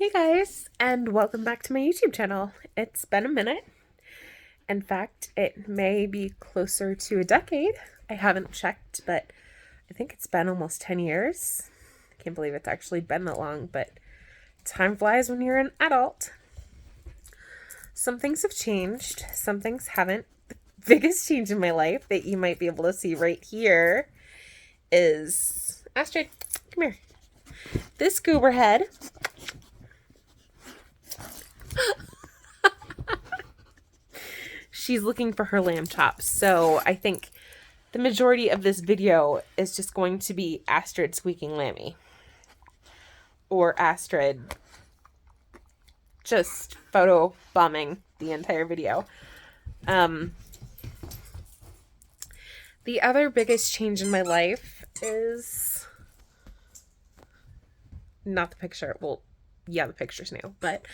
Hey guys, and welcome back to my YouTube channel. It's been a minute. In fact, it may be closer to a decade. I haven't checked, but I think it's been almost 10 years. I can't believe it's actually been that long, but time flies when you're an adult. Some things have changed, some things haven't. The biggest change in my life that you might be able to see right here is Astrid, come here. This goober head she's looking for her lamb chops. So I think the majority of this video is just going to be Astrid squeaking lammy. Or Astrid just photo bombing the entire video. The other biggest change in my life is not the picture. Well, yeah, the picture's new, but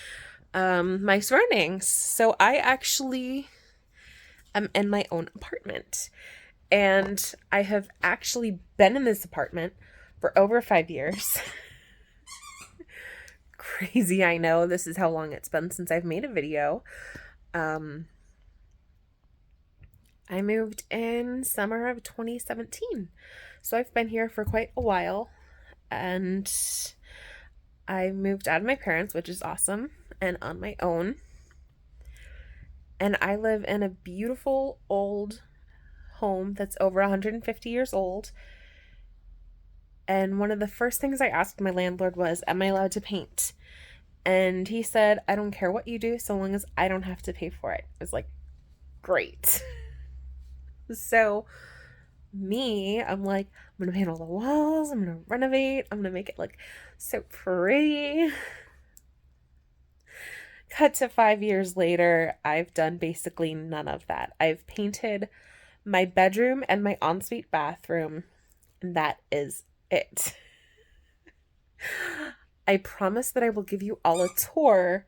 my surroundings. So I actually am in my own apartment. And I have actually been in this apartment for over 5 years. Crazy, I know. This is how long it's been since I've made a video. I moved in summer of 2017. So I've been here for quite a while. And I moved out of my parents, which is awesome, and on my own. And I live in a beautiful old home that's over 150 years old. And one of the first things I asked my landlord was, am I allowed to paint? And he said, I don't care what you do so long as I don't have to pay for it. I was like, great. So I'm like, I'm going to paint all the walls. I'm going to renovate. I'm going to make it look so pretty. Cut to 5 years later, I've done basically none of that. I've painted my bedroom and my ensuite bathroom, and that is it. I promise that I will give you all a tour,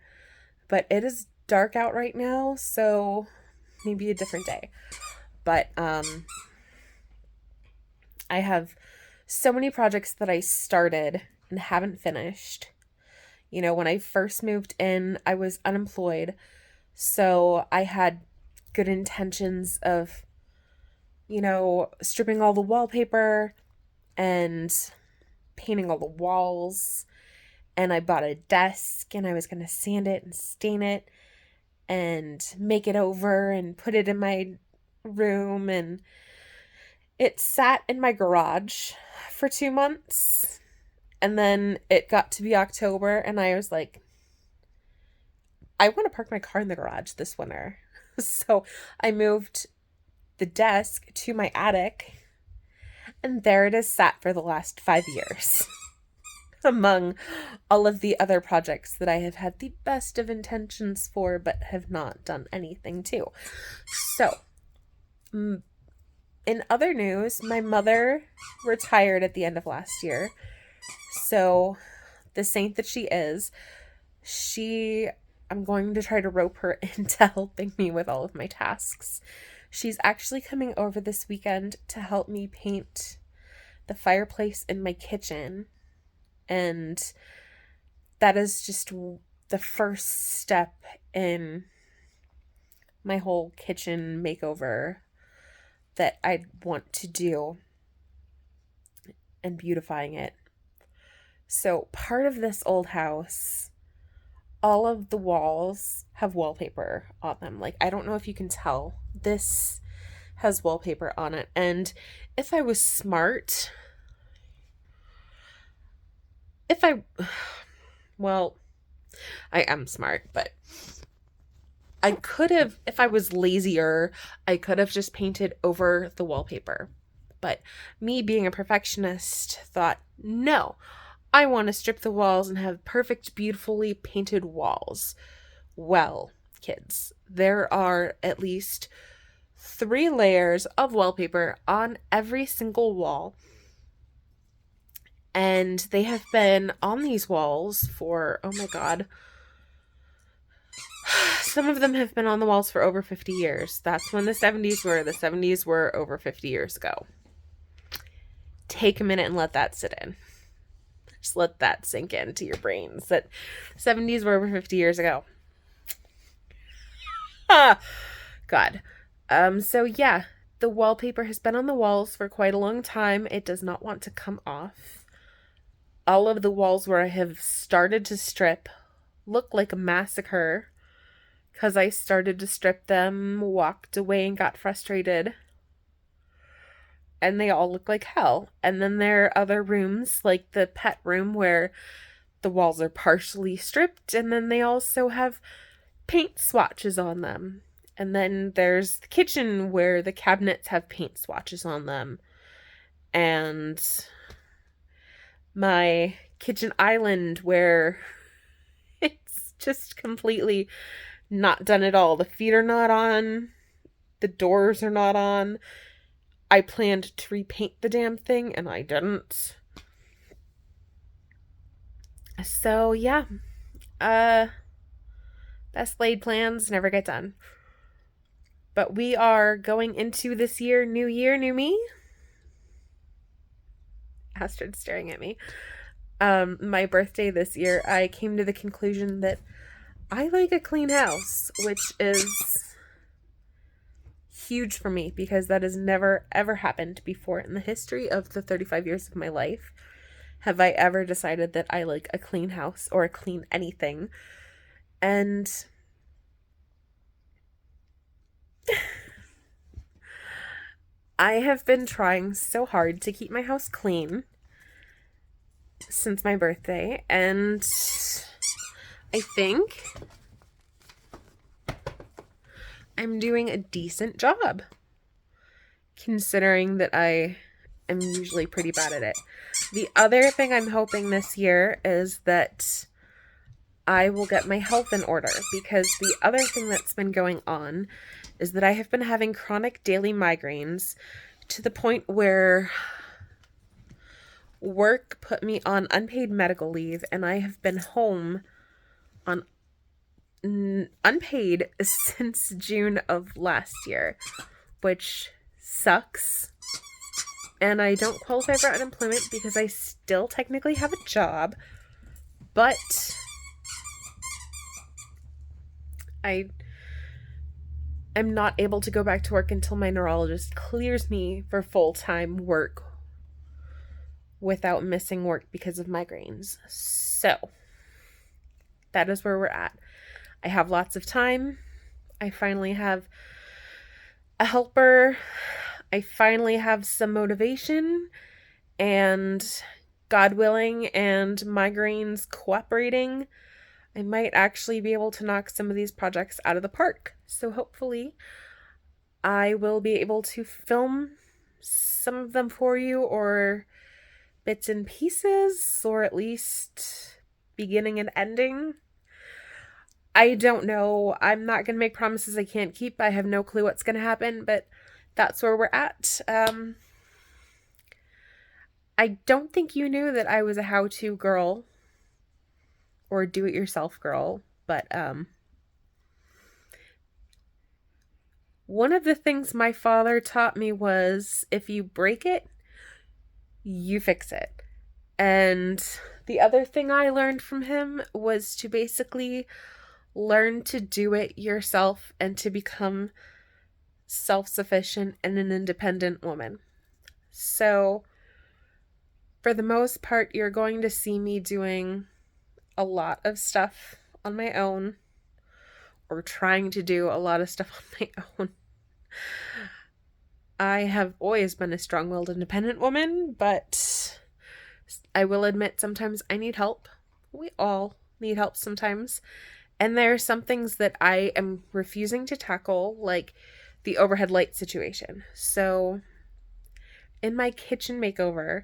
but it is dark out right now, so maybe a different day. But I have so many projects that I started and haven't finished. You know, when I first moved in, I was unemployed, so I had good intentions of, you know, stripping all the wallpaper and painting all the walls. And I bought a desk and I was going to sand it and stain it and make it over and put it in my room. And it sat in my garage for 2 months. And then it got to be October and I was like, I want to park my car in the garage this winter. So I moved the desk to my attic, and there it is sat for the last 5 years. Among all of the other projects that I have had the best of intentions for, but have not done anything to. So, in other news, my mother retired at the end of last year. So, the saint that she is, I'm going to try to rope her into helping me with all of my tasks. She's actually coming over this weekend to help me paint the fireplace in my kitchen. And that is just the first step in my whole kitchen makeover that I want to do and beautifying it. So part of this old house, all of the walls have wallpaper on them. Like, I don't know if you can tell. This has wallpaper on it. And if I was smart, well, I am smart, but I could have, if I was lazier, I could have just painted over the wallpaper. But me being a perfectionist thought, no, I want to strip the walls and have perfect, beautifully painted walls. Well, kids, there are at least 3 layers of wallpaper on every single wall. And they have been on these walls for, oh my God, some of them have been on the walls for over 50 years. That's when the 70s were. The 70s were over 50 years ago. Take a minute and let that sit in. Just let that sink into your brains that 70s were over 50 years ago. Ah, God. So yeah, the wallpaper has been on the walls for quite a long time. It does not want to come off. All of the walls where I have started to strip look like a massacre because I started to strip them, walked away, and got frustrated. And they all look like hell. And then there are other rooms, like the pet room, where the walls are partially stripped, and then they also have paint swatches on them. And then there's the kitchen where the cabinets have paint swatches on them. And my kitchen island where it's just completely not done at all. The feet are not on. The doors are not on. I planned to repaint the damn thing and I didn't. So yeah. Best laid plans never get done. But we are going into this year, new me. Astrid's staring at me. My birthday this year, I came to the conclusion that I like a clean house, which is huge for me because that has never ever happened before in the history of the 35 years of my life. Have I ever decided that I like a clean house or a clean anything? And I have been trying so hard to keep my house clean since my birthday, and I think I'm doing a decent job, considering that I am usually pretty bad at it. The other thing I'm hoping this year is that I will get my health in order, because the other thing that's been going on is that I have been having chronic daily migraines to the point where work put me on unpaid medical leave, and I have been home on unpaid since June of last year, which sucks. And I don't qualify for unemployment because I still technically have a job, but I'm not able to go back to work until my neurologist clears me for full-time work without missing work because of migraines. So that is where we're at. I have lots of time. I finally have a helper. I finally have some motivation, and God willing and migraines cooperating, I might actually be able to knock some of these projects out of the park. So hopefully I will be able to film some of them for you, or bits and pieces, or at least beginning and ending. I don't know. I'm not going to make promises I can't keep. I have no clue what's going to happen, but that's where we're at. I don't think you knew that I was a how-to girl or do-it-yourself girl, but one of the things my father taught me was if you break it, you fix it. And the other thing I learned from him was to basically learn to do it yourself and to become self-sufficient and an independent woman. So for the most part, you're going to see me doing a lot of stuff on my own, or trying to do a lot of stuff on my own. I have always been a strong-willed independent woman, but I will admit sometimes I need help. We all need help sometimes. And there are some things that I am refusing to tackle, like the overhead light situation. So in my kitchen makeover,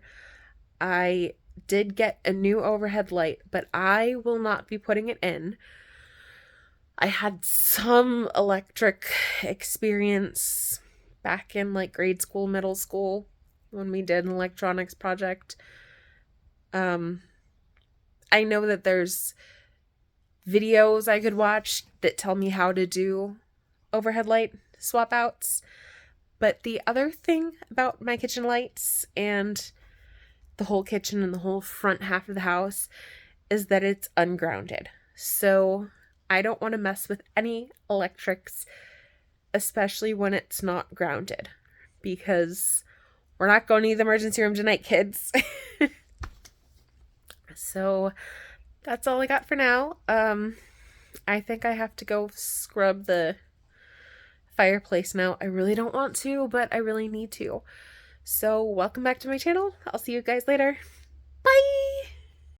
I did get a new overhead light, but I will not be putting it in. I had some electric experience back in like grade school, middle school, when we did an electronics project. I know that there's videos I could watch that tell me how to do overhead light swap outs. But the other thing about my kitchen lights and the whole kitchen and the whole front half of the house is that it's ungrounded. So I don't want to mess with any electrics, especially when it's not grounded, because we're not going to the emergency room tonight, kids. So that's all I got for now. I think I have to go scrub the fireplace now. I really don't want to, but I really need to. So welcome back to my channel. I'll see you guys later. Bye!